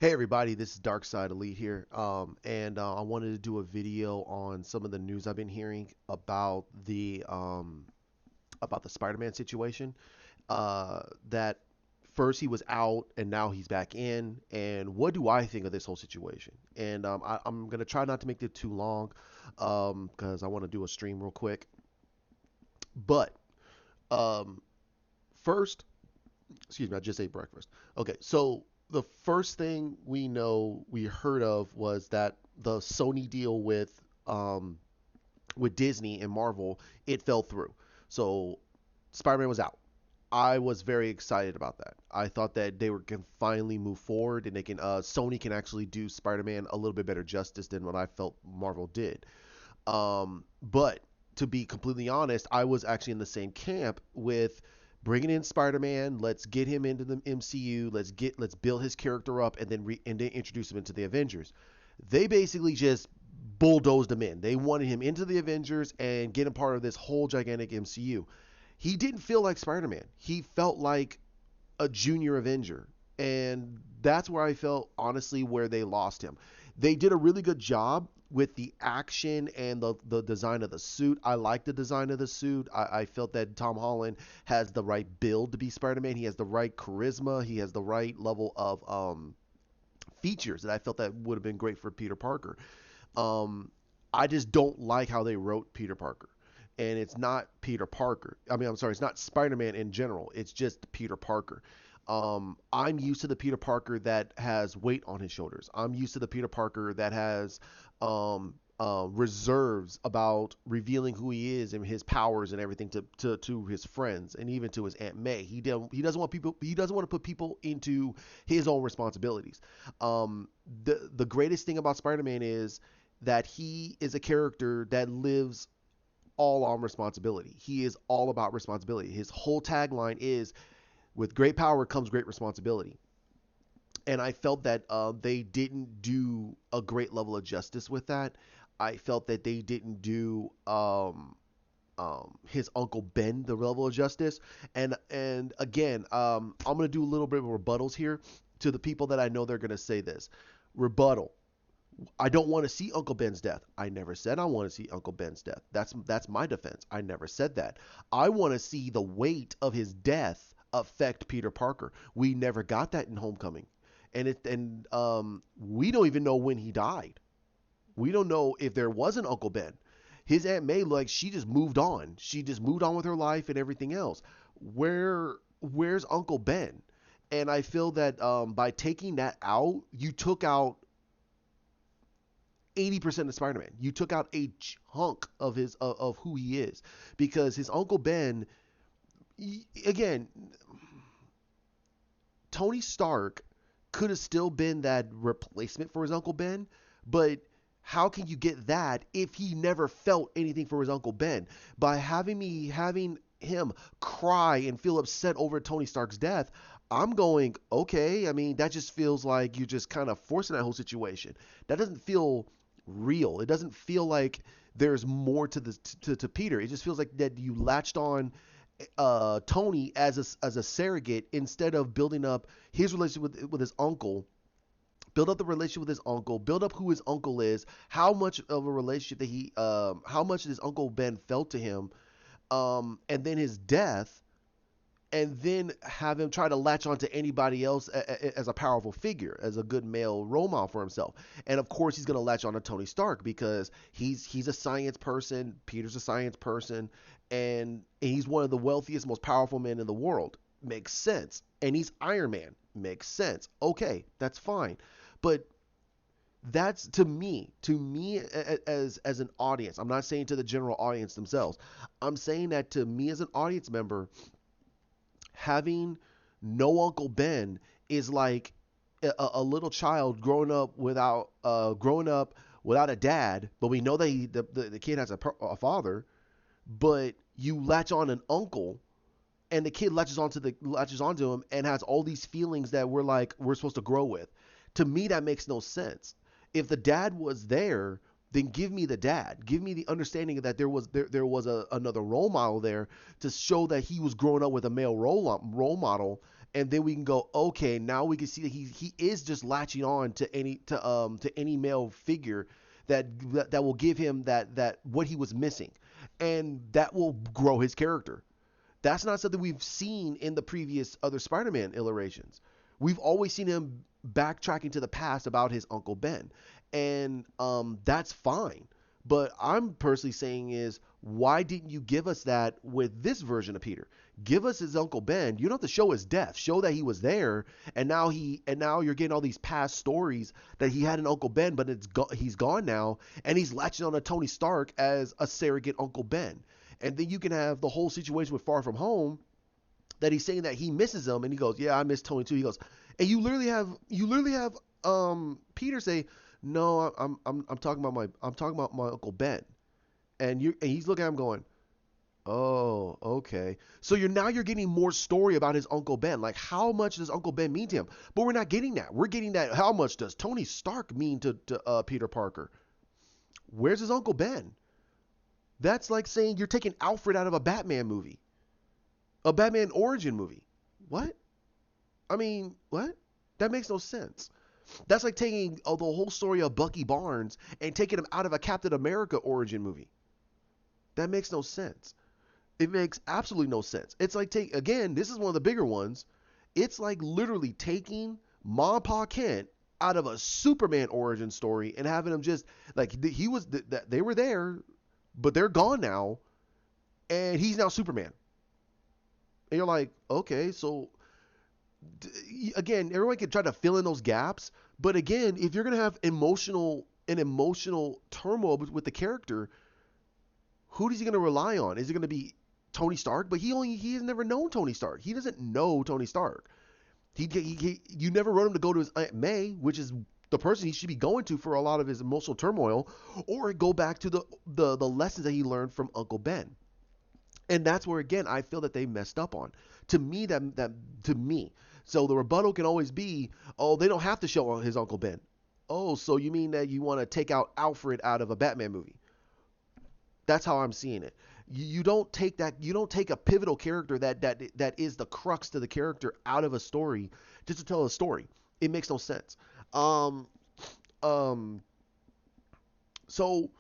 Hey everybody, this is Darkside Elite here, and I wanted to do a video on some of the news I've been hearing about the Spider-Man situation. That first he was out and now he's back in, and what do I think of this whole situation? And I'm gonna try not to make it too long, because I want to do a stream real quick. But um, first, excuse me, I just ate breakfast. Okay, so the first thing we heard of was that the Sony deal with Disney and Marvel, it fell through. So Spider-Man was out. I was very excited about that. I thought that they were can finally move forward and they can Sony can actually do Spider-Man a little bit better justice than what I felt Marvel did. But to be completely honest, I was actually in the same camp with bringing in Spider-Man. Let's get him into the MCU. Let's build his character up and then introduce him into the Avengers. They basically just bulldozed him in. They wanted him into the Avengers and get him part of this whole gigantic MCU. He didn't feel like Spider-Man. He felt like a junior Avenger. And that's where I felt honestly where they lost him. They did a really good job with the action and the design of the suit. I like the design of the suit. I felt that Tom Holland has the right build to be Spider-Man. He has the right charisma. He has the right level of features that I felt that would have been great for Peter Parker. Um, I just don't like how they wrote Peter Parker. And it's not Peter Parker. I mean, I'm sorry, it's not Spider Man in general. It's just Peter Parker. I'm used to the Peter Parker that has weight on his shoulders. I'm used to the Peter Parker that has reserves about revealing who he is and his powers and everything to his friends and even to his Aunt May. He doesn't want people. He doesn't want to put people into his own responsibilities. The greatest thing about Spider-Man is that he is a character that lives all on responsibility. He is all about responsibility. His whole tagline is with great power comes great responsibility. And I felt that they didn't do a great level of justice with that. I felt that they didn't do his Uncle Ben the level of justice. And again, I'm gonna do a little bit of rebuttals here to the people that I know they're gonna say this. Rebuttal. I don't want to see Uncle Ben's death. I never said I want to see Uncle Ben's death. That's my defense. I never said that. I want to see the weight of his death affect Peter Parker. We never got that in Homecoming, and we don't even know when he died. We don't know if there was an Uncle Ben. His Aunt May, like, she just moved on. She just moved on with her life and everything else. Where's Uncle Ben? And I feel that by taking that out, you took out 80% of Spider-Man. You took out a chunk of his of who he is because his Uncle Ben, again, Tony Stark could have still been that replacement for his Uncle Ben, but how can you get that if he never felt anything for his Uncle Ben? By having him cry and feel upset over Tony Stark's death, I'm going, okay, I mean, that just feels like you're just kind of forcing that whole situation. That doesn't feel real. It doesn't feel like there's more to this to Peter. It just feels like that you latched on Tony as a surrogate instead of building up his relationship with his uncle. Build up the relationship with his uncle. Build up who his uncle is. How much of a relationship that how much his Uncle Ben felt to him, and then his death, and then have him try to latch onto anybody else as a powerful figure, as a good male role model for himself. And of course, he's going to latch on to Tony Stark because he's a science person. Peter's a science person, and he's one of the wealthiest, most powerful men in the world. Makes sense. And he's Iron Man. Makes sense. Okay, that's fine. But that's to me as an audience. I'm not saying to the general audience themselves. I'm saying that to me as an audience member, having no Uncle Ben is like a little child growing up without a dad, but we know that the kid has a father, but you latch on an uncle and the kid latches onto him and has all these feelings that we're supposed to grow with. To me, that makes no sense. If the dad was there, then give me the dad. Give me the understanding that there was another role model there to show that he was growing up with a male role model, and then we can go, okay, now we can see that he is just latching on to any male figure that will give him that what he was missing, and that will grow his character. That's not something we've seen in the previous other Spider-Man iterations. We've always seen him backtracking to the past about his Uncle Ben, and that's fine. But I'm personally saying is, why didn't you give us that with this version of Peter? Give us his Uncle Ben. You don't have to show his death. Show that he was there, and now you're getting all these past stories that he had an Uncle Ben, but he's gone now, and he's latching on to Tony Stark as a surrogate Uncle Ben. And then you can have the whole situation with Far From Home, that he's saying that he misses him, and he goes, "Yeah, I miss Tony too." He goes, and you literally have Peter say, "No, I'm talking about my Uncle Ben," and he's looking at him going, "Oh, okay." So you're getting more story about his Uncle Ben. Like, how much does Uncle Ben mean to him? But we're not getting that. We're getting that. How much does Tony Stark mean to Peter Parker? Where's his Uncle Ben? That's like saying you're taking Alfred out of a Batman movie, a Batman origin movie. What? I mean, what? That makes no sense. That's like taking the whole story of Bucky Barnes and taking him out of a Captain America origin movie. That makes no sense. It makes absolutely no sense. It's like again, this is one of the bigger ones. It's like literally taking Ma and Pa Kent out of a Superman origin story and having him just like they were there, but they're gone now, and he's now Superman. And you're like, okay, so again, everyone can try to fill in those gaps, but again, if you're gonna have emotional turmoil with the character, who is he gonna rely on? Is it gonna be Tony Stark? But he has never known Tony Stark. He doesn't know Tony Stark. You never wrote him to go to his Aunt May, which is the person he should be going to for a lot of his emotional turmoil, or go back to the lessons that he learned from Uncle Ben. And that's where again I feel that they messed up on. To me, to me. So the rebuttal can always be, oh, they don't have to show his Uncle Ben. Oh, so you mean that you want to take out Alfred out of a Batman movie? That's how I'm seeing it. You don't take that. You don't take a pivotal character that is the crux to the character out of a story just to tell a story. It makes no sense. Um, um. So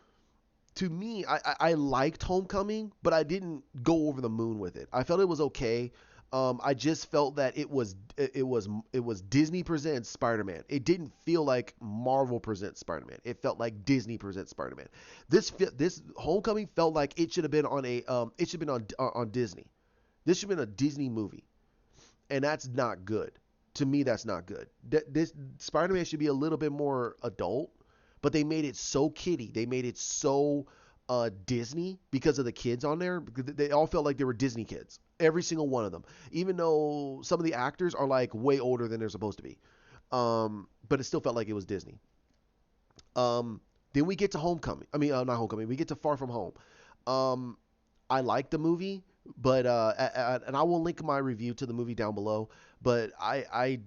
to me, I liked Homecoming, but I didn't go over the moon with it. I felt it was okay. I just felt that it was Disney presents Spider-Man. It didn't feel like Marvel presents Spider-Man. It felt like Disney presents Spider-Man. This Homecoming felt like it should have been on Disney. This should have been a Disney movie, and that's not good. To me, that's not good. This Spider-Man should be a little bit more adult, but they made it so kiddie. They made it so Disney because of the kids on there. They all felt like they were Disney kids. Every single one of them. Even though some of the actors are like way older than they're supposed to be. But it still felt like it was Disney. Then we get to Homecoming. I mean, not Homecoming. We get to Far From Home. I like the movie, but and I will link my review to the movie down below. But I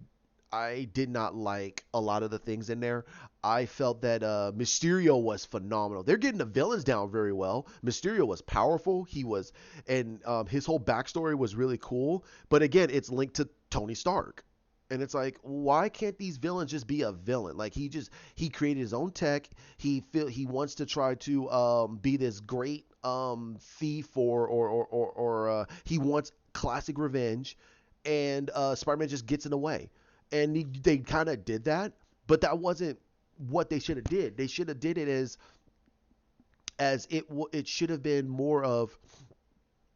did not like a lot of the things in there. I felt that Mysterio was phenomenal. They're getting the villains down very well. Mysterio was powerful. And his whole backstory was really cool. But again, it's linked to Tony Stark. And it's like, why can't these villains just be a villain? Like he created his own tech. He wants to try to be this great thief or he wants classic revenge, and Spider-Man just gets in the way. And they kind of did that, but that wasn't what they should have did. They should have did it as it should have been more of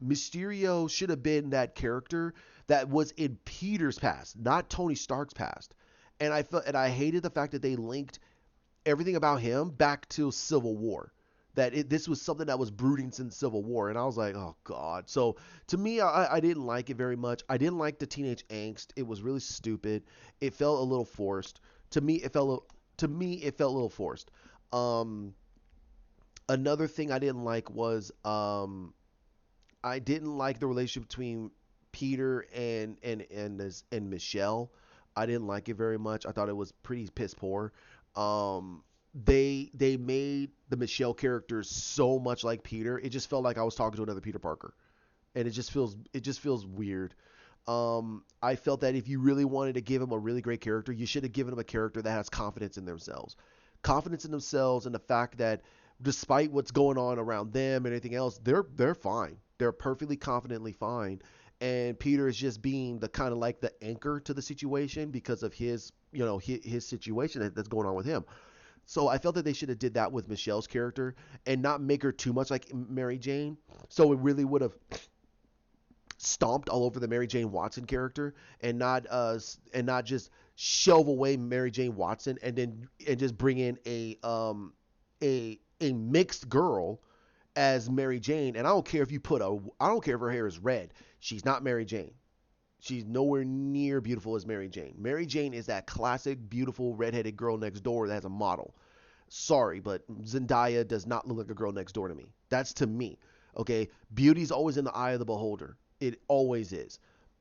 Mysterio should have been that character that was in Peter's past, not Tony Stark's past. And I hated the fact that they linked everything about him back to Civil War. This was something that was brooding since Civil War, and I was like, oh god. So to me, I didn't like it very much. I didn't like the teenage angst. It was really stupid. It felt a little forced. To me, it felt a little forced. Another thing I didn't like was I didn't like the relationship between Peter and Michelle. I didn't like it very much. I thought it was pretty piss poor. They made the Michelle character so much like Peter. It just felt like I was talking to another Peter Parker, and it just feels weird. I felt that if you really wanted to give him a really great character, you should have given him a character that has confidence in themselves. Confidence in themselves and the fact that despite what's going on around them and everything else, they're fine. They're perfectly confidently fine. And Peter is just being the kind of like the anchor to the situation because of his, his situation that's going on with him. So I felt that they should have did that with Michelle's character and not make her too much like Mary Jane. So it really would have stomped all over the Mary Jane Watson character and not just shelve away Mary Jane Watson and just bring in a mixed girl as Mary Jane. And I don't care if her hair is red. She's not Mary Jane. She's nowhere near beautiful as Mary Jane. Mary Jane is that classic beautiful redheaded girl next door that has a model. Sorry, but Zendaya does not look like a girl next door to me. That's to me. Okay, beauty's always in the eye of the beholder. It always is.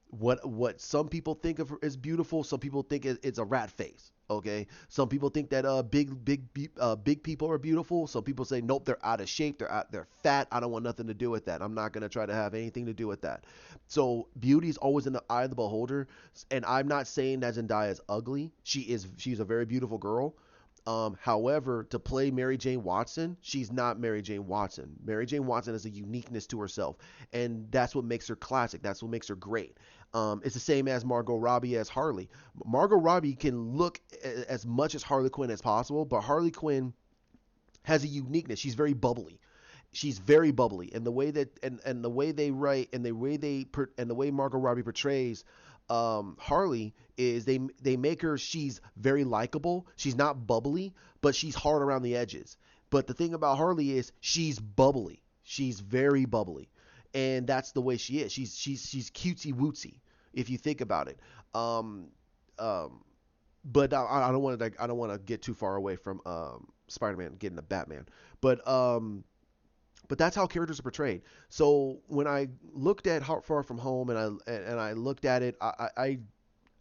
What some people think of as beautiful, some people think it's a rat face. Okay, some people think that big people are beautiful. Some people say nope, they're out of shape, they're fat. I don't want nothing to do with that. I'm not gonna try to have anything to do with that. So beauty is always in the eye of the beholder. And I'm not saying that Zendaya is ugly. She's a very beautiful girl. However, to play Mary Jane Watson, she's not Mary Jane Watson. Mary Jane Watson has a uniqueness to herself, and that's what makes her classic. That's what makes her great. It's the same as Margot Robbie as Harley. Margot Robbie can look as much as Harley Quinn as possible, but Harley Quinn has a uniqueness. She's very bubbly. She's very bubbly, and the way that and the way they write and the way Margot Robbie portrays Harley is they make her she's very likable. She's not bubbly, but she's hard around the edges. But the thing about Harley is she's bubbly. She's very bubbly, and that's the way she is. She's cutesy wootsy if you think about it. Um, um, but I don't want to get too far away from Spider-Man getting a Batman. But but that's how characters are portrayed. So when I looked at Far From Home and I looked at it, I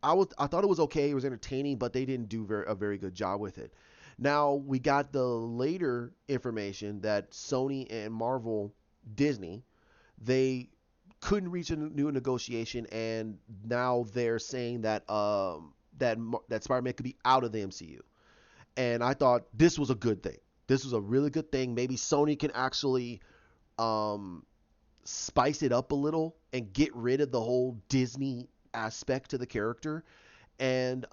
thought it was okay. It was entertaining, but they didn't do a very good job with it. Now we got the later information that Sony and Marvel, Disney, they couldn't reach a new negotiation, and now they're saying that that Spider-Man could be out of the MCU. And I thought this was a good thing. This was a really good thing. Maybe Sony can actually um, spice it up a little and get rid of the whole Disney aspect to the character and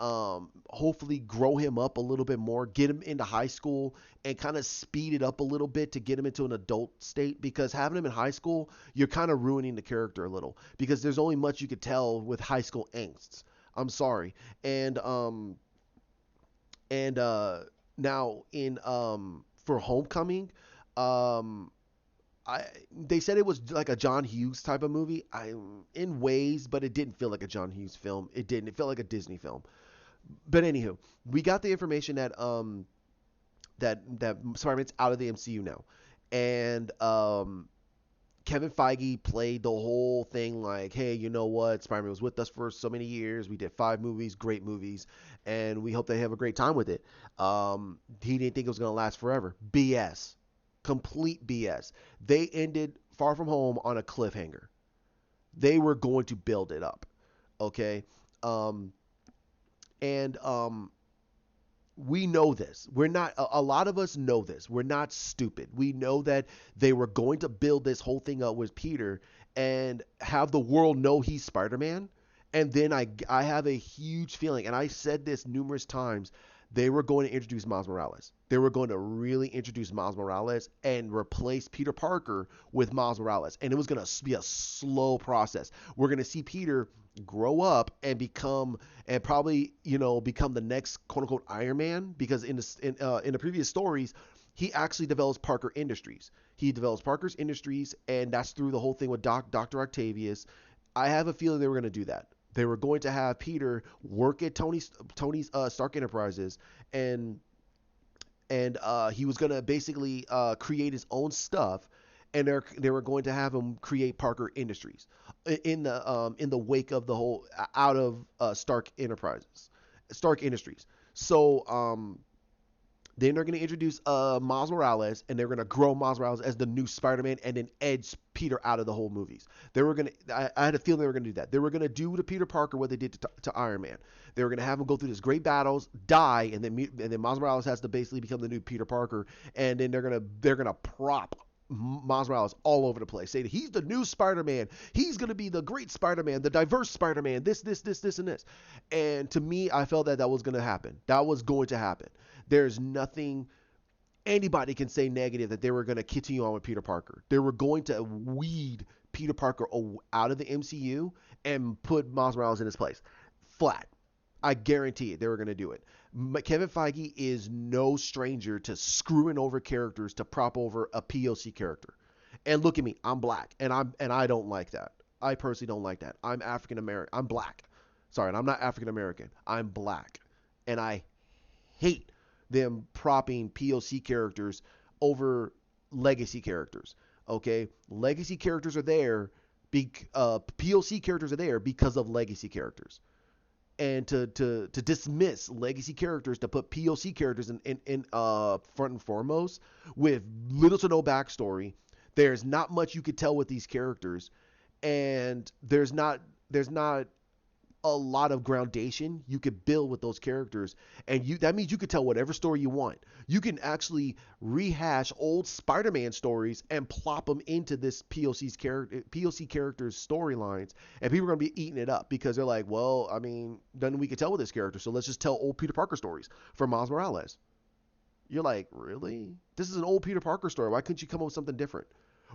hopefully grow him up a little bit more, get him into high school and kind of speed it up a little bit to get him into an adult state because having him in high school, you're kind of ruining the character a little because there's only much you could tell with high school angsts. I'm sorry. And now in for Homecoming, um I they said it was like a John Hughes type of movie. I in ways, but it didn't feel like a John Hughes film. It didn't. It felt like a Disney film. But anywho, we got the information that Spider-Man's out of the MCU now, and Kevin Feige played the whole thing like, hey, you know what? Spider-Man was with us for so many years. We did 5 movies, great movies, and we hope they have a great time with it. He didn't think it was going to last forever. BS. Complete BS. They ended Far From Home on a cliffhanger. They were going to build it up. Okay? Um, and we know this. We're not, a lot of us know this. We're not stupid. We know that they were going to build this whole thing up with Peter and have the world know he's Spider Man. And then I have a huge feeling, and I said this numerous times, they were going to introduce Miles Morales. They were going to really introduce Miles Morales and replace Peter Parker with Miles Morales. And it was going to be a slow process. We're going to see Peter grow up and become and probably become the next quote unquote Iron Man because in the previous stories he actually develops Parker Industries. He develops Parker's Industries, and that's through the whole thing with Dr. Octavius. I have a feeling they were going to do that. They were going to have Peter work at Tony's Stark Enterprises, and he was going to basically create his own stuff, and they were going to have him create Parker Industries in the wake of the whole out of Stark Industries. So Then they're going to introduce Miles Morales, and they're going to grow Miles Morales as the new Spider-Man, and then edge Peter out of the whole movies. They were going to. I had a feeling they were going to do that. They were going to do to Peter Parker what they did to Iron Man. They were going to have him go through these great battles, die, and then Miles Morales has to basically become the new Peter Parker, and then they're gonna prop Miles Morales all over the place, saying he's the new Spider-Man. He's gonna be the great Spider-Man, the diverse Spider-Man. This, and this. And to me, I felt that was gonna happen. That was going to happen. There's nothing anybody can say negative that they were going to continue on with Peter Parker. They were going to weed Peter Parker out of the MCU and put Miles Morales in his place. Flat. I guarantee it. They were going to do it. Kevin Feige is no stranger to screwing over characters to prop over a POC character. And look at me. I'm black, and I don't like that. I personally don't like that. I'm African American. I'm black. Sorry, and I'm not African American. I'm black, and I hate them propping POC characters over legacy characters. Okay, legacy characters are there. POC characters are there because of legacy characters, and to dismiss legacy characters, to put POC characters in front and foremost with little to no backstory. There's not much you could tell with these characters, and there's not a lot of groundation you could build with those characters, and that means you could tell whatever story you want. You can actually rehash old Spider-Man stories and plop them into this POC characters storylines, and people are going to be eating it up because they're like, well, I mean, nothing we could tell with this character, so let's just tell old Peter Parker stories for Miles Morales. You're like, really? This is an old Peter Parker story. Why couldn't you come up with something different?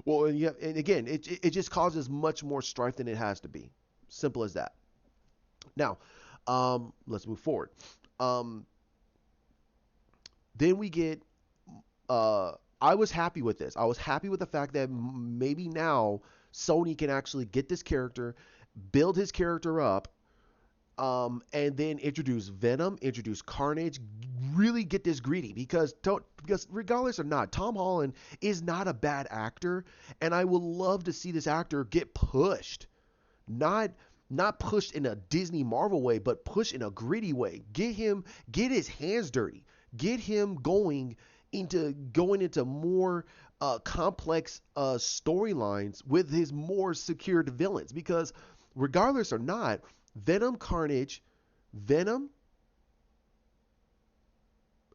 Well, and again, it just causes much more strife than it has to be. Simple as that. Now, let's move forward. Then we get. I was happy with this. I was happy with the fact that maybe now Sony can actually get this character, build his character up, and then introduce Venom, introduce Carnage, really get this greedy because regardless or not, Tom Holland is not a bad actor, and I would love to see this actor get pushed, not pushed in a Disney Marvel way, but pushed in a gritty way. Get his hands dirty, get him going into more complex storylines with his more secured villains, because regardless or not, Venom, Carnage, Venom,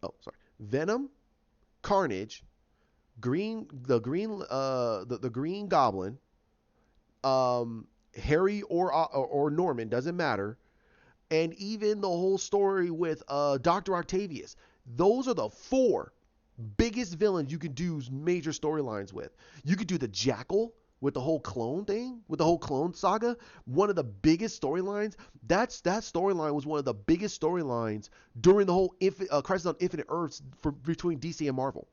the Green Goblin, Harry or Norman, doesn't matter, and even the whole story with Dr. Octavius. Those are the four biggest villains you could do major storylines with. You could do the Jackal with the whole clone thing, with the whole clone saga. One of the biggest storylines. That storyline was one of the biggest storylines during the whole Crisis on Infinite Earths between DC and Marvel.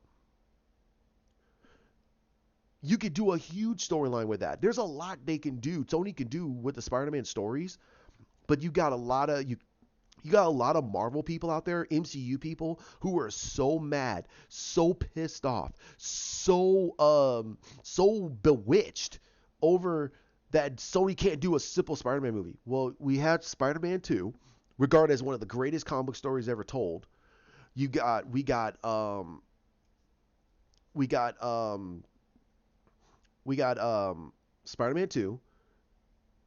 You could do a huge storyline with that. There's a lot they can do. Sony can do with the Spider-Man stories, but you got a lot of Marvel people out there, MCU people, who are so mad, so pissed off, so bewitched over that Sony can't do a simple Spider-Man movie. Well, we had Spider-Man 2, regarded as one of the greatest comic book stories ever told. We got Spider-Man 2,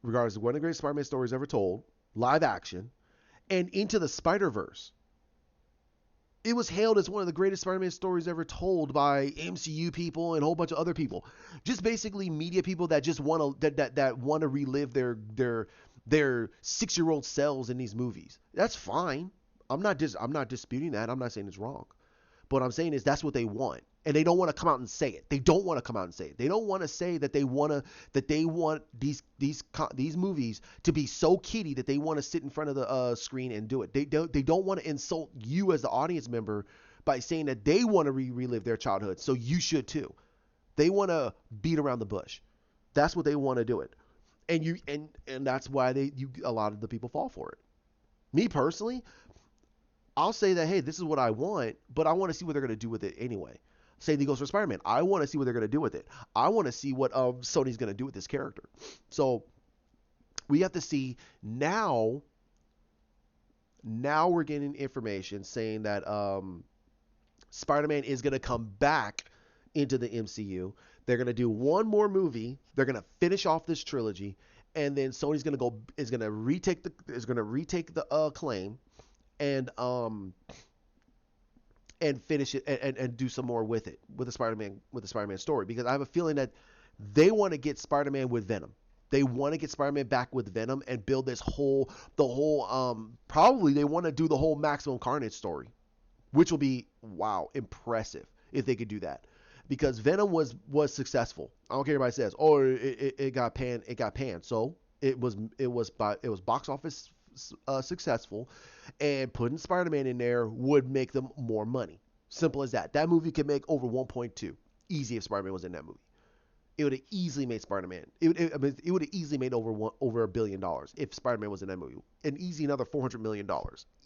regarded as one of the greatest Spider-Man stories ever told, live action. And Into the Spider-Verse. It was hailed as one of the greatest Spider-Man stories ever told by MCU people and a whole bunch of other people. Just basically media people that just want to relive their 6-year-old selves in these movies. That's fine. I'm not disputing that. I'm not saying it's wrong. But what I'm saying is that's what they want. And they don't want to come out and say it. They don't want to say that they want these movies to be so kiddie that they want to sit in front of the screen and do it. They don't want to insult you as the audience member by saying that they want to relive their childhood. So you should too. They want to beat around the bush. That's what they want to do it. And that's why a lot of the people fall for it. Me personally, I'll say that, hey, this is what I want, but I want to see what they're going to do with it anyway. Same thing goes for Spider-Man. I want to see what they're going to do with it. I want to see what Sony's going to do with this character. So we have to see now. Now we're getting information saying that Spider-Man is going to come back into the MCU. They're going to do one more movie. They're going to finish off this trilogy, and then Sony's going to go is going to retake the claim and finish it and do some more with it with the Spider-Man story, because I have a feeling that they want to get Spider-Man with Venom. They want to get Spider-Man back with Venom and build the whole probably they want to do the whole Maximum Carnage story, which will be, wow, impressive if they could do that. Because Venom was successful. I don't care if anybody says, oh, it got panned. It got panned. So it was box office successful, and putting Spider-Man in there would make them more money. Simple as that. That movie could make over 1.2 easy if Spider-Man was in that movie. It would have easily made Spider-Man. It would have easily made over $1 billion if Spider-Man was in that movie. And easy another $400 million.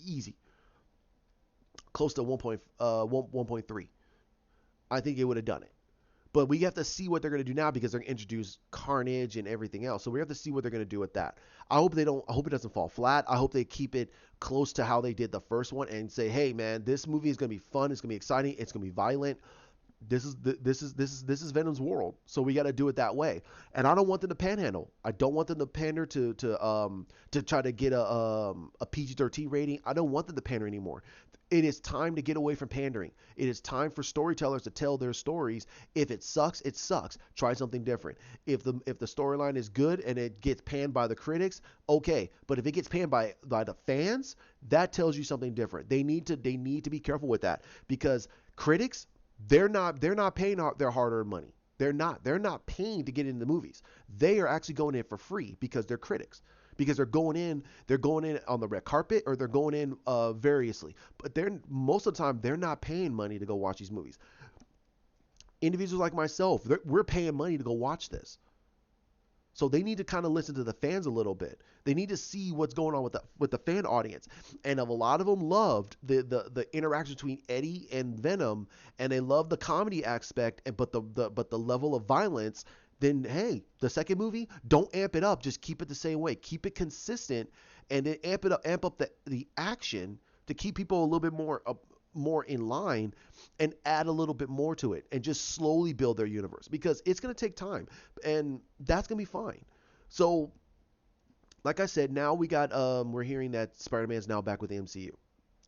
Easy. Close to 1.3. I think it would have done it. But we have to see what they're going to do now, because they're going to introduce Carnage and everything else. So we have to see what they're going to do with that. I hope it doesn't fall flat. I hope they keep it close to how they did the first one and say, hey man, this movie is going to be fun. It's going to be exciting. It's going to be violent. This is Venom's world. So we got to do it that way. And I don't want them to panhandle. I don't want them to pander to try to get a PG-13 rating. I don't want them to pander anymore. It is time to get away from pandering. It is time for storytellers to tell their stories. If it sucks, it sucks. Try something different. If the storyline is good and it gets panned by the critics, okay. But if it gets panned by the fans, that tells you something different. They need to be careful with that, because critics, they're not paying their hard-earned money. They're not paying to get into the movies. They are actually going in for free because they're critics. Because they're going in on the red carpet, or they're going in variously. But most of the time they're not paying money to go watch these movies. Individuals like myself, we're paying money to go watch this. So they need to kind of listen to the fans a little bit. They need to see what's going on with the fan audience. And a lot of them loved the interaction between Eddie and Venom, and they loved the comedy aspect, but the level of violence. Then hey, the second movie, don't amp it up. Just keep it the same way. Keep it consistent, and then amp up the action to keep people a little bit more in line, and add a little bit more to it, and just slowly build their universe, because it's going to take time, and that's going to be fine. So like I said, now we're hearing that Spider-Man's now back with the MCU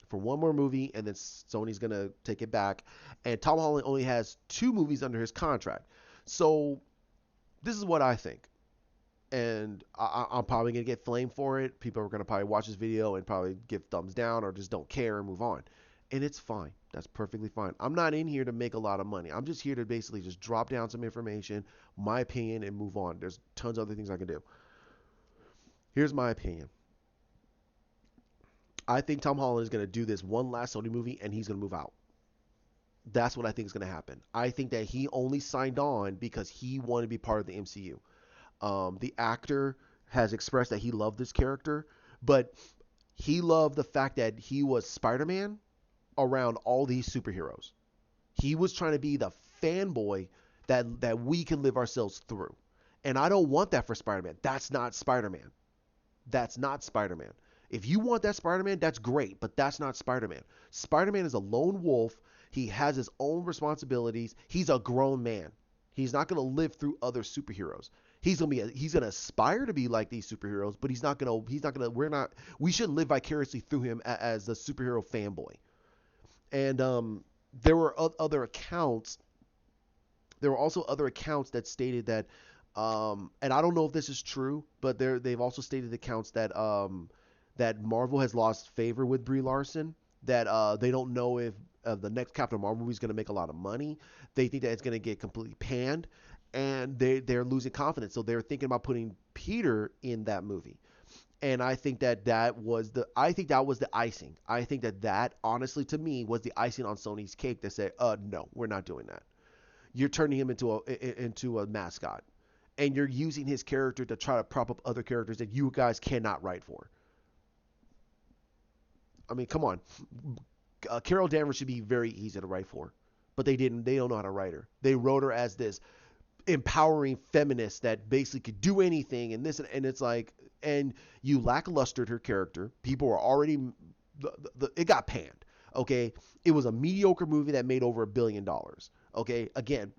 for one more movie, and then Sony's going to take it back, and Tom Holland only has 2 movies under his contract. So this is what I think. And I'm probably going to get flamed for it. People are going to probably watch this video and probably give thumbs down or just don't care and move on. And it's fine. That's perfectly fine. I'm not in here to make a lot of money. I'm just here to basically just drop down some information, my opinion, and move on. There's tons of other things I can do. Here's my opinion. I think Tom Holland is going to do this one last Sony movie, and he's going to move out. That's what I think is going to happen. I think that he only signed on because he wanted to be part of the MCU. The actor has expressed that he loved this character, but he loved the fact that he was Spider-Man around all these superheroes. He was trying to be the fanboy that we can live ourselves through. And I don't want that for Spider-Man. That's not Spider-Man. That's not Spider-Man. If you want that Spider-Man, that's great, but that's not Spider-Man. Spider-Man is a lone wolf. He has his own responsibilities. He's a grown man. He's not going to live through other superheroes. He's going to aspire to be like these superheroes, but we shouldn't live vicariously through him as the superhero fanboy. And there were other accounts. There were also other accounts that stated that, and I don't know if this is true, but they've also stated accounts that that Marvel has lost favor with Brie Larson. That they don't know if the next Captain Marvel movie is going to make a lot of money. They think that it's going to get completely panned, and they're losing confidence. So they're thinking about putting Peter in that movie. And I think that was the icing. I think that honestly to me was the icing on Sony's cake that said, no, we're not doing that. You're turning him into a mascot, and you're using his character to try to prop up other characters that you guys cannot write for. I mean, come on. Carol Danvers should be very easy to write for, but they didn't. They don't know how to write her. They wrote her as this empowering feminist that basically could do anything, and this, and it's like, and you lacklustered her character. People were already, it got panned. Okay, it was a mediocre movie that made over $1 billion. Okay, again,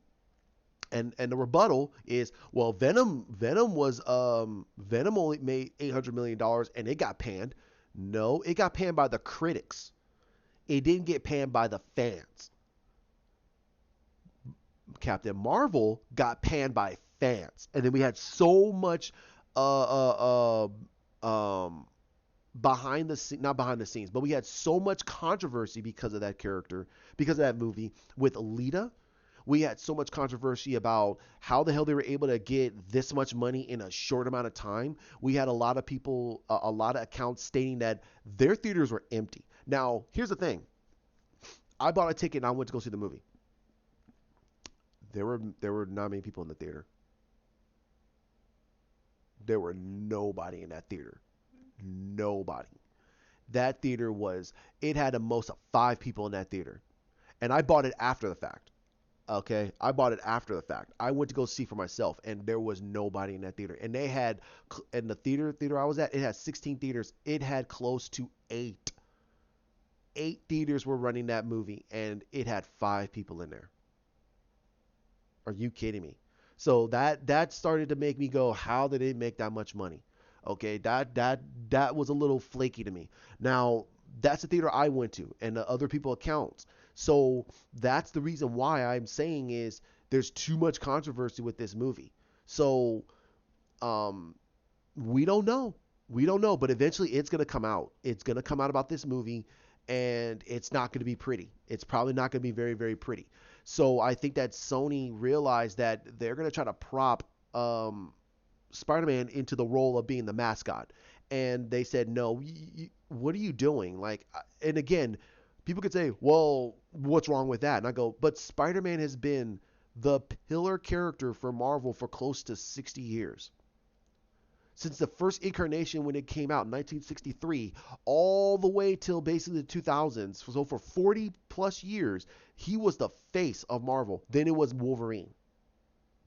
and the rebuttal is, well, Venom only made $800 million and it got panned. No, it got panned by the critics. It didn't get panned by the fans. Captain Marvel got panned by fans, and then we had so much um behind the not behind the scenes, but we had so much controversy because of that character, because of that movie with Lita. We had so much controversy about how the hell they were able to get this much money in a short amount of time. We had a lot of people, a lot of accounts stating that their theaters were empty. Now, here's the thing: I bought a ticket and I went to go see the movie. There were not many people in the theater. There were nobody in that theater. Nobody. That theater was, it had the most of 5 people in that theater. And I bought it after the fact. Okay, I bought it after the fact. I went to go see for myself, and there was nobody in that theater. And they had, in the theater I was at, it had 16 theaters. It had close to 8. 8 theaters were running that movie, and it had 5 people in there. Are you kidding me? So that started to make me go, how did it make that much money? Okay, that was a little flaky to me. Now, that's the theater I went to, and the other people accounts. So that's the reason why I'm saying is there's too much controversy with this movie. So um, we don't know. We don't know, but eventually it's gonna come out. It's gonna come out about this movie, and it's not gonna be pretty. It's probably not gonna be very, very pretty. So I think that Sony realized that they're gonna try to prop Spider-Man into the role of being the mascot, and they said, no, what are you doing? Like, and again, people could say, well, what's wrong with that? And I go, but Spider-Man has been the pillar character for Marvel for close to 60 years since the first incarnation when it came out in 1963 all the way till basically the 2000s. So for 40 plus years, he was the face of Marvel. Then it was Wolverine.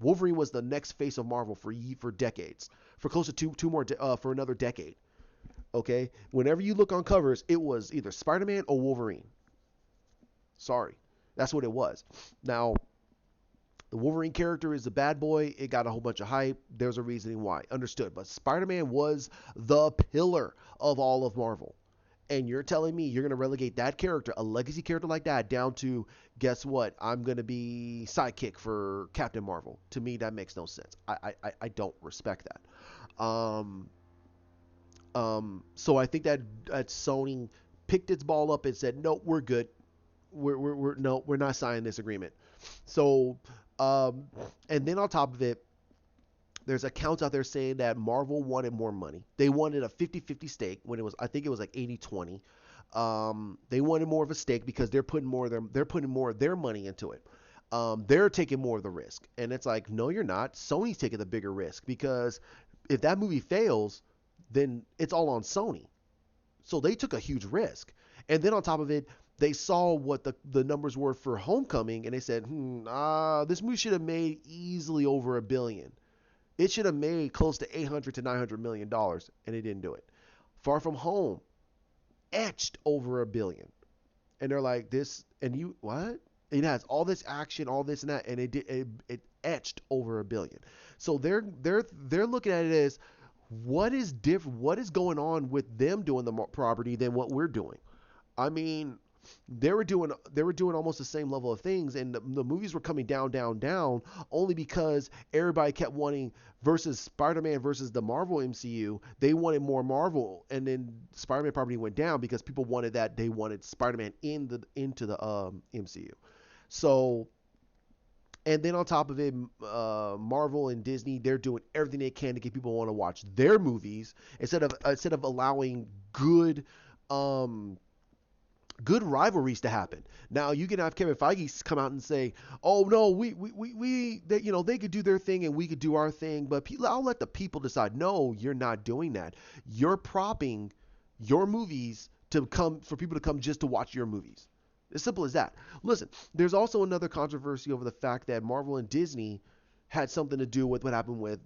Wolverine was the next face of Marvel for decades, for close to two more for another decade. Okay, whenever you look on covers, it was either Spider-Man or Wolverine. Sorry, that's what it was. Now, the Wolverine character is a bad boy. It got a whole bunch of hype. There's a reasoning why. Understood. But Spider-Man was the pillar of all of Marvel. And you're telling me you're going to relegate that character, a legacy character like that, down to, guess what? I'm going to be sidekick for Captain Marvel. To me, that makes no sense. I don't respect that. So I think that Sony picked its ball up and said, no, we're good. We're not signing this agreement. So, and then on top of it, there's accounts out there saying that Marvel wanted more money. They wanted a 50-50 stake when it was, I think it was like 80-20. They wanted more of a stake because they're putting more of their money into it. They're taking more of the risk. And it's like, no, you're not. Sony's taking the bigger risk because if that movie fails, then it's all on Sony. So they took a huge risk. And then on top of it, they saw what the numbers were for Homecoming, and they said, this movie should have made easily over $1 billion. It should have made close to $800 to $900 million, and it didn't do it. Far From Home etched over $1 billion, and they're like, this, and you what? It has all this action, all this and that, and it etched over $1 billion. So they're looking at it as, what is different? What is going on with them doing the property than what we're doing? I mean, they were doing almost the same level of things, and the movies were coming down only because everybody kept wanting versus Spider-Man versus the Marvel MCU. They wanted more Marvel, and then Spider-Man property went down because people wanted that. They wanted Spider-Man into the MCU. So, and then on top of it, Marvel and Disney, they're doing everything they can to get people to want to watch their movies instead of allowing um good rivalries to happen. Now you can have Kevin Feige come out and say, "Oh no, they could do their thing and we could do our thing, but I'll let the people decide." No, you're not doing that. You're propping your movies to come for people to come just to watch your movies. As simple as that. Listen, there's also another controversy over the fact that Marvel and Disney had something to do with what happened with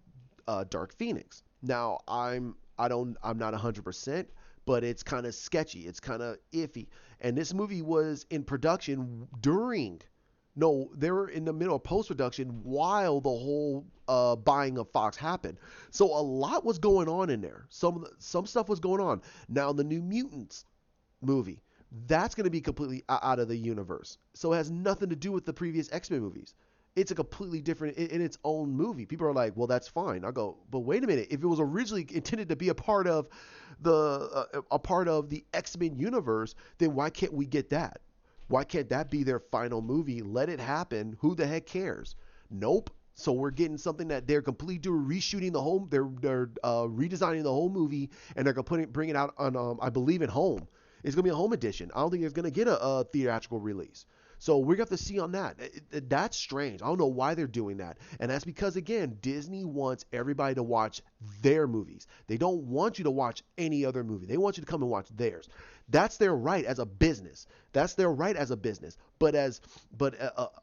Dark Phoenix. Now, I'm not 100%, but it's kind of sketchy. It's kind of iffy. And this movie was in production during, no, they were in the middle of post production while the whole buying of Fox happened. So a lot was going on in there. Some stuff was going on. Now the New Mutants movie, that's going to be completely out of the universe. So it has nothing to do with the previous X-Men movies. It's a completely different in its own movie. People are like, well, that's fine. I go, but wait a minute. If it was originally intended to be a part of the X-Men universe, then why can't we get that? Why can't that be their final movie? Let it happen. Who the heck cares? Nope. So we're getting something that they're completely doing, reshooting the whole, they're redesigning the whole movie, and they're gonna bring it out on, I believe, in home. It's gonna be a home edition. I don't think it's gonna get a theatrical release. So we're gonna have to see on that. That's strange. I don't know why they're doing that, and that's because again, Disney wants everybody to watch their movies. They don't want you to watch any other movie. They want you to come and watch theirs. That's their right as a business. That's their right as a business. But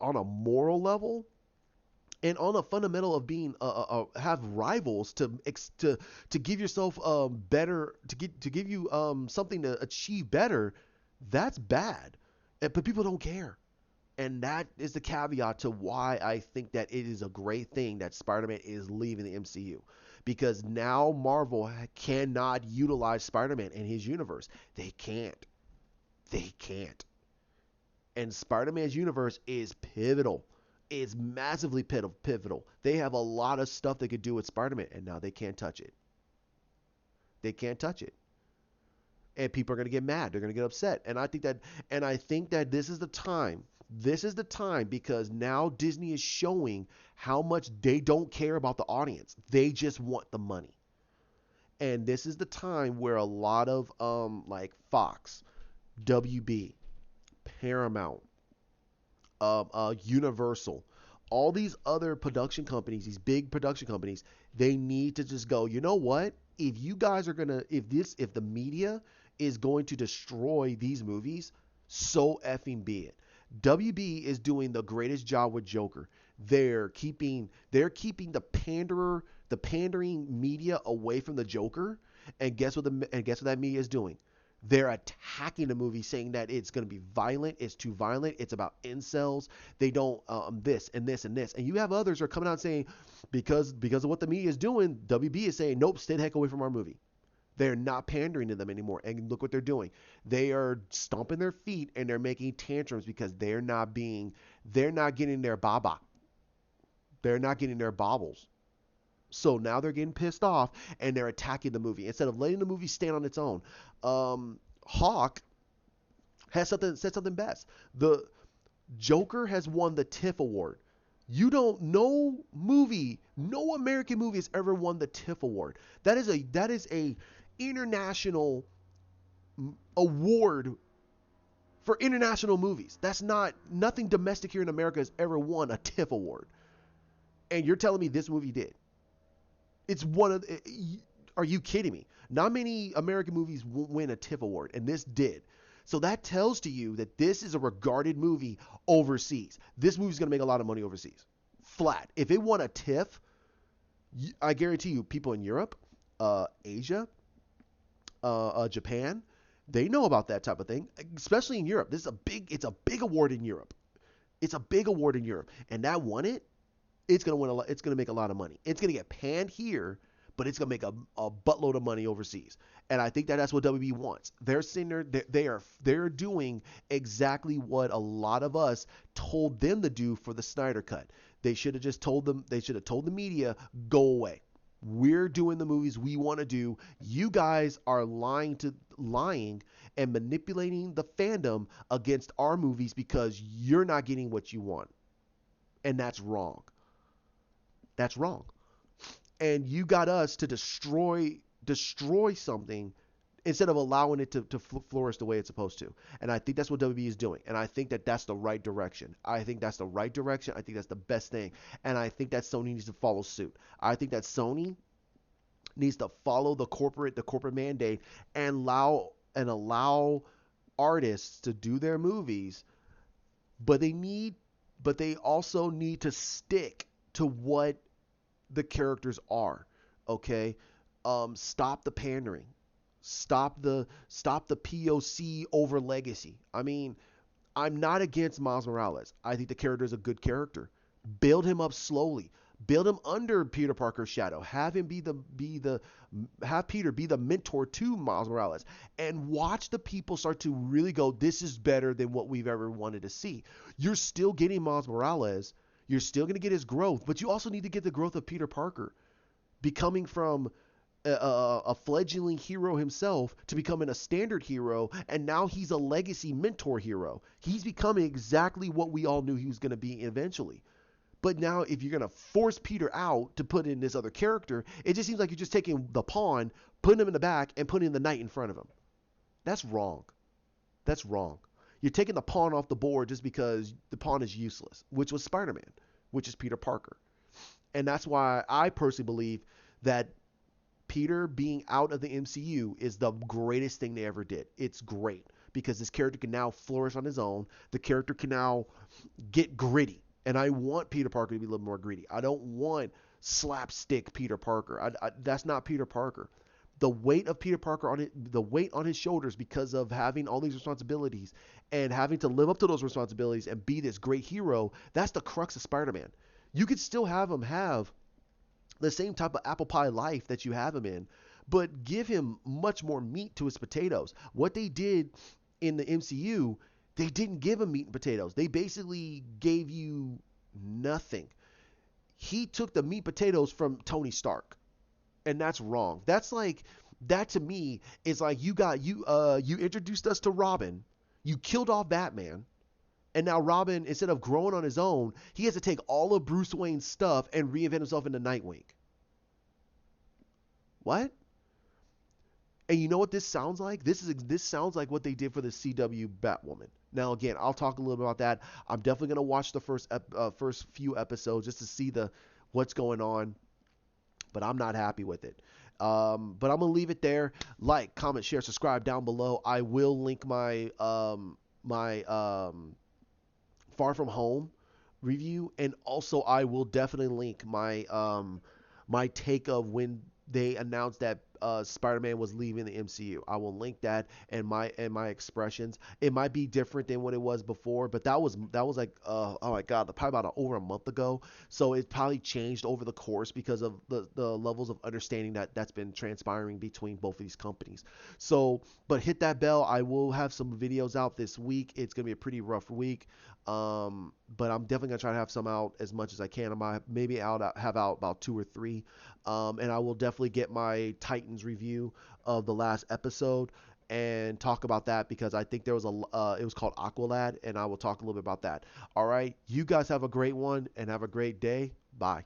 on a moral level, and on a fundamental of being have rivals to give yourself better to give you something to achieve better, that's bad. But people don't care. And that is the caveat to why I think that it is a great thing that Spider-Man is leaving the MCU. Because now Marvel cannot utilize Spider-Man in his universe. They can't. They can't. And Spider-Man's universe is pivotal. It's massively pivotal. They have a lot of stuff they could do with Spider-Man, and now they can't touch it. They can't touch it. And people are going to get mad. They're going to get upset. And I think that this is the time. This is the time because now Disney is showing how much they don't care about the audience. They just want the money. And this is the time where a lot of like Fox, WB, Paramount, Universal, all these other production companies, these big production companies, they need to just go, you know what? If you guys are gonna, if the media is going to destroy these movies, so effing be it. WB is doing the greatest job with Joker. They're keeping the pandering media away from the Joker. And guess what that media is doing? They're attacking the movie, saying that it's going to be violent, it's too violent, it's about incels. They don't this and this and this. And you have others who are coming out saying because of what the media is doing, WB is saying nope, stay the heck away from our movie. They're not pandering to them anymore. And look what they're doing. They are stomping their feet and they're making tantrums because they're not getting their baba. They're not getting their baubles. So now they're getting pissed off and they're attacking the movie instead of letting the movie stand on its own. Hawk has said something best. The Joker has won the TIFF award. You don't no American movie has ever won the TIFF award. That is a international award for international movies. That's not nothing domestic here in America has ever won a TIFF award. And you're telling me this movie did? It's one of. Are you kidding me? Not many American movies win a TIFF award, and this did. So that tells to you that this is a regarded movie overseas. This movie's going to make a lot of money overseas. Flat. If it won a TIFF, I guarantee you, people in Europe, Asia, Japan, they know about that type of thing. Especially in Europe, it's a big award in Europe. It's a big award in Europe, and that won it. It's gonna win a lot. It's gonna make a lot of money. It's gonna get panned here, but it's gonna make a buttload of money overseas. And I think that that's what WB wants. They're sitting there. They're doing exactly what a lot of us told them to do for the Snyder Cut. They should have just told them. They should have told the media, go away. We're doing the movies we want to do. You guys are lying and manipulating the fandom against our movies because you're not getting what you want, and that's wrong. That's wrong. And you got us to destroy something instead of allowing it to flourish the way it's supposed to. And I think that's what WB is doing. And I think that that's the right direction. I think that's the right direction. I think that's the best thing. And I think that Sony needs to follow suit. I think that Sony needs to follow the corporate mandate and allow artists to do their movies, but they also need to stick to what the characters are. Okay, stop the pandering. Stop the POC over legacy. I mean, I'm not against Miles Morales. I think the character is a good character. Build him up slowly. Build him under Peter Parker's shadow. Have him have Peter be the mentor to Miles Morales, and watch the people start to really go, this is better than what we've ever wanted to see. You're still getting Miles Morales. You're still going to get his growth, but you also need to get the growth of Peter Parker becoming from a fledgling hero himself to becoming a standard hero, and now he's a legacy mentor hero. He's becoming exactly what we all knew he was going to be eventually. But now, if you're going to force Peter out to put in this other character, it just seems like you're just taking the pawn, putting him in the back, and putting the knight in front of him. That's wrong. That's wrong. You're taking the pawn off the board just because the pawn is useless, which was Spider Man, which is Peter Parker. And that's why I personally believe that Peter being out of the MCU is the greatest thing they ever did. It's great because this character can now flourish on his own. The character can now get gritty. And I want Peter Parker to be a little more gritty. I don't want slapstick Peter Parker. That's not Peter Parker. The weight of Peter Parker the weight on his shoulders because of having all these responsibilities and having to live up to those responsibilities and be this great hero. That's the crux of Spider-Man. You could still have him have the same type of apple pie life that you have him in, but give him much more meat to his potatoes. What they did in the MCU, they didn't give him meat and potatoes. They basically gave you nothing. He took the meat potatoes from Tony Stark, and that's wrong. That's like that to me is like you introduced us to Robin, you killed off Batman, and now Robin, instead of growing on his own, he has to take all of Bruce Wayne's stuff and reinvent himself into Nightwing. What? And you know what this sounds like? This sounds like what they did for the CW Batwoman. Now again, I'll talk a little bit about that. I'm definitely gonna watch the first few episodes just to see what's going on, but I'm not happy with it. But I'm gonna leave it there. Like, comment, share, subscribe down below. I will link my Far From Home review, and also I will definitely link my take of when they announced that Spider-Man was leaving the MCU. I will link that and my expressions. It might be different than what it was before, but that was like oh my god, probably about over a month ago. So it probably changed over the course because of the levels of understanding that's been transpiring between both of these companies. So, but hit that bell. I will have some videos out this week. It's gonna be a pretty rough week. But I'm definitely gonna try to have some out as much as I can. Maybe have out about 2 or 3. And I will definitely get my Titans review of the last episode and talk about that because I think there was it was called Aqualad, and I will talk a little bit about that. All right, you guys have a great one and have a great day. Bye.